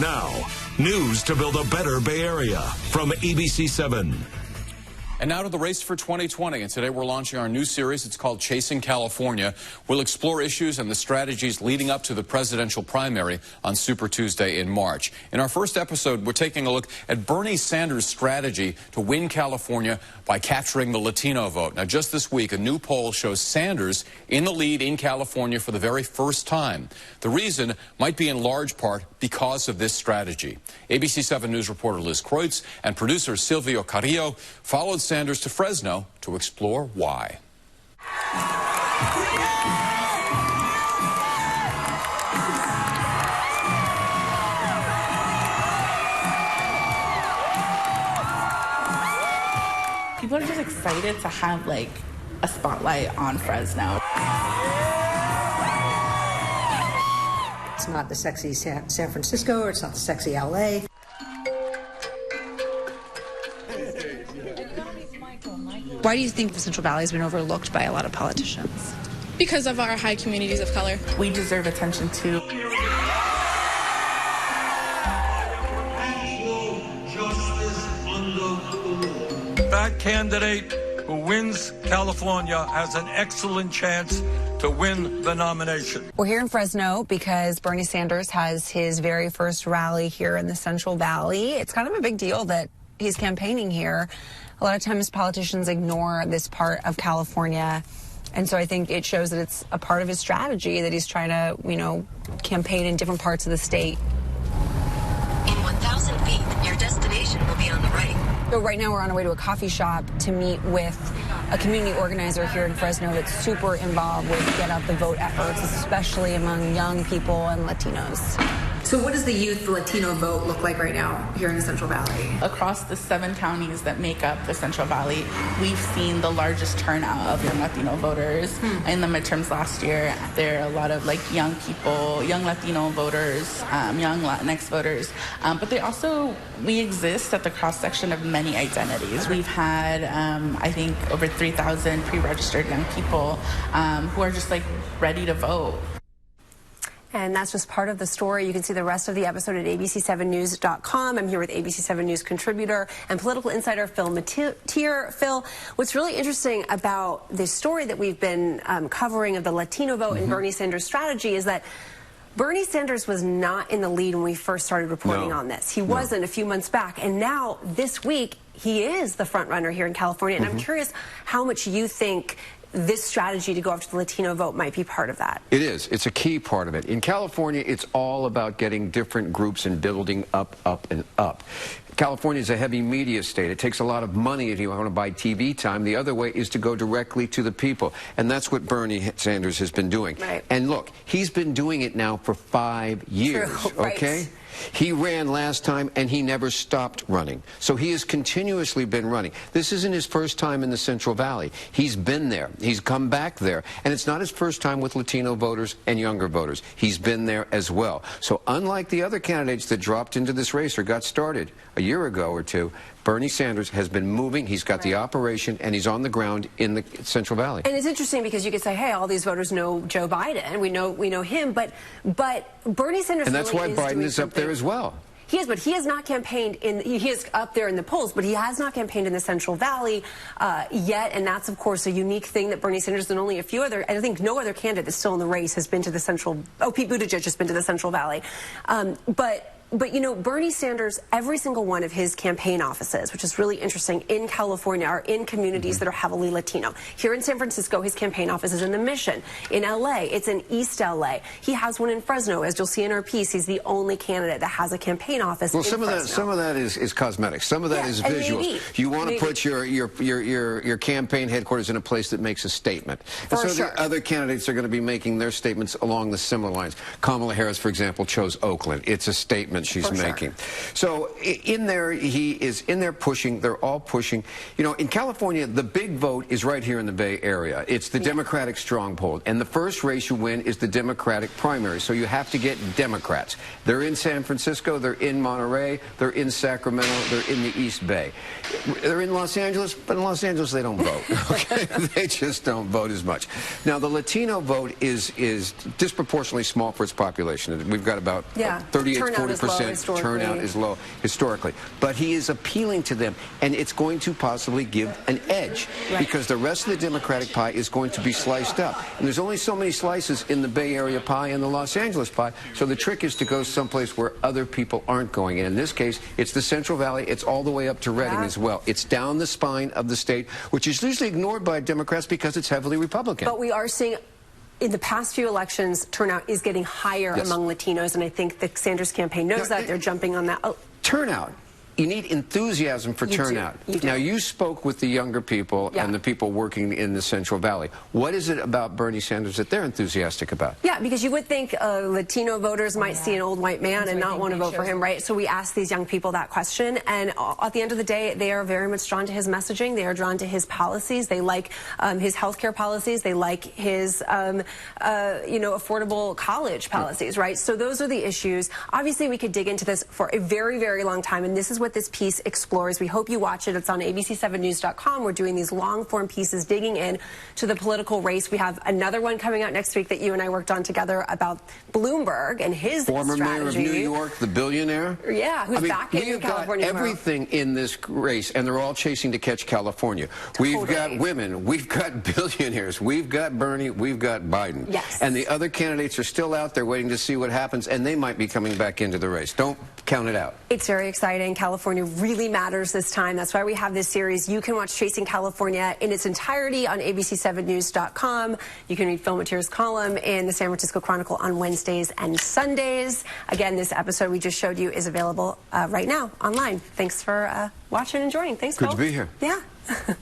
Now, news to build a better Bay Area from ABC7. And now to the race for 2020. And today we're launching our new series. It's called Chasing California. We'll explore issues and the strategies leading up to the presidential primary on Super Tuesday in March. In our first episode, we're taking a look at Bernie Sanders' strategy to win California by capturing the Latino vote. Now, just this week, a new poll shows Sanders in the lead in California for the very first time. The reason might be in large part because of this strategy. ABC7 News reporter Liz Kreutz and producer Silvio Carrillo followed Sanders to Fresno to explore why. People are just excited to have like a spotlight on Fresno. It's not the sexy San Francisco, or it's not the sexy LA. Why do you think the Central Valley has been overlooked by a lot of politicians? Because of our high communities of color. We deserve attention too. That candidate who wins California has an excellent chance to win the nomination. We're here in Fresno because Bernie Sanders has his very first rally here in the Central Valley. It's kind of a big deal that he's campaigning here. A lot of times politicians ignore this part of California, and so I think it shows that it's a part of his strategy that he's trying to, campaign in different parts of the state. In 1,000 feet, your destination will be on the right. So right now we're on our way to a coffee shop to meet with a community organizer here in Fresno that's super involved with get out the vote efforts, especially among young people and Latinos. So what does the youth Latino vote look like right now here in the Central Valley? Across the 7 counties that make up the Central Valley, we've seen the largest turnout of young Latino voters. In the midterms last year, there are a lot of young people, young Latino voters, young Latinx voters, but we exist at the cross-section of many identities. We've had, I think, over 3,000 pre-registered young people who are just ready to vote. And that's just part of the story. You can see the rest of the episode at abc7news.com. I'm here with ABC7 News contributor and political insider Phil Matier. Phil, what's really interesting about this story that we've been covering of the Latino vote and Bernie Sanders' strategy is that Bernie Sanders was not in the lead when we first started reporting on this. He wasn't a few months back. And now, this week, he is the front runner here in California. And I'm curious how much you think this strategy to go after the Latino vote might be part of that. It is. It's a key part of it. In California, it's all about getting different groups and building up, and up. California is a heavy media state. It takes a lot of money if you want to buy TV time. The other way is to go directly to the people. And that's what Bernie Sanders has been doing. Right. And look, he's been doing it now for 5 years, okay? He ran last time, and he never stopped running. So he has continuously been running. This isn't his first time in the Central Valley. He's been there. He's come back there. And it's not his first time with Latino voters and younger voters. He's been there as well. So unlike the other candidates that dropped into this race or got started a year ago or two, Bernie Sanders has been moving. He's got the operation, and he's on the ground in the Central Valley. And it's interesting because you could say, hey, all these voters know Joe Biden. We know him. But Bernie Sanders and that's really why Biden is up there as well. He is, but he has not campaigned he is up there in the polls, but he has not campaigned in the Central Valley yet, and that's, of course, a unique thing that Bernie Sanders and only a few other, I think no other candidate that's still in the race has been to the Pete Buttigieg has been to the Central Valley. But Bernie Sanders, every single one of his campaign offices, which is really interesting, in California are in communities that are heavily Latino. Here in San Francisco, his campaign office is in the Mission. In LA, it's in East LA. He has one in Fresno. As you'll see in our piece, he's the only candidate that has a campaign office in Fresno. Some of that is cosmetics. Some of that is visuals. You want to put your campaign headquarters in a place that makes a statement. And so the other candidates are going to be making their statements along the similar lines. Kamala Harris, for example, chose Oakland. It's a statement she's making. So in there, he is in there pushing. They're all pushing. In California, the big vote is right here in the Bay Area. It's the Democratic stronghold. And the first race you win is the Democratic primary. So you have to get Democrats. They're in San Francisco. They're in Monterey. They're in Sacramento. They're in the East Bay. They're in Los Angeles, but in Los Angeles, they don't vote. Okay? They just don't vote as much. Now, the Latino vote is disproportionately small for its population. We've got about 38, 40% 50% turnout is low historically. But he is appealing to them, and it's going to possibly give an edge because the rest of the Democratic pie is going to be sliced up. And there's only so many slices in the Bay Area pie and the Los Angeles pie, so the trick is to go someplace where other people aren't going. And in this case, it's the Central Valley. It's all the way up to Redding as well. It's down the spine of the state, which is usually ignored by Democrats because it's heavily Republican. But we are seeing in the past few elections, turnout is getting higher among Latinos, and I think the Sanders campaign knows that. They're jumping on that. Turnout. You need enthusiasm for turnout. Now, you spoke with the younger people and the people working in the Central Valley. What is it about Bernie Sanders that they're enthusiastic about? Yeah, because you would think Latino voters might see an old white man and not want to vote for him, right? So we asked these young people that question, and at the end of the day, they are very much drawn to his messaging. They are drawn to his policies. They like his healthcare policies. They like his, affordable college policies, right? So those are the issues. Obviously, we could dig into this for a very, very long time, and this is what this piece explores. We hope you watch it. It's on abc7news.com. We're doing these long-form pieces digging in to the political race. We have another one coming out next week that you and I worked on together about Bloomberg and his former strategy. mayor of New York, the billionaire. Yeah, who's back in California. We've got everything in this race, and they're all chasing to catch California. Totally. We've got women. We've got billionaires. We've got Bernie. We've got Biden. Yes. And the other candidates are still out there waiting to see what happens, and they might be coming back into the race. Don't count it out. It's very exciting. California really matters this time. That's why we have this series. You can watch Chasing California in its entirety on abc7news.com. You can read Phil Mateer's column in the San Francisco Chronicle on Wednesdays and Sundays. Again, this episode we just showed you is available right now online. Thanks for watching and joining. Thanks, Phil. Good to be here. Yeah.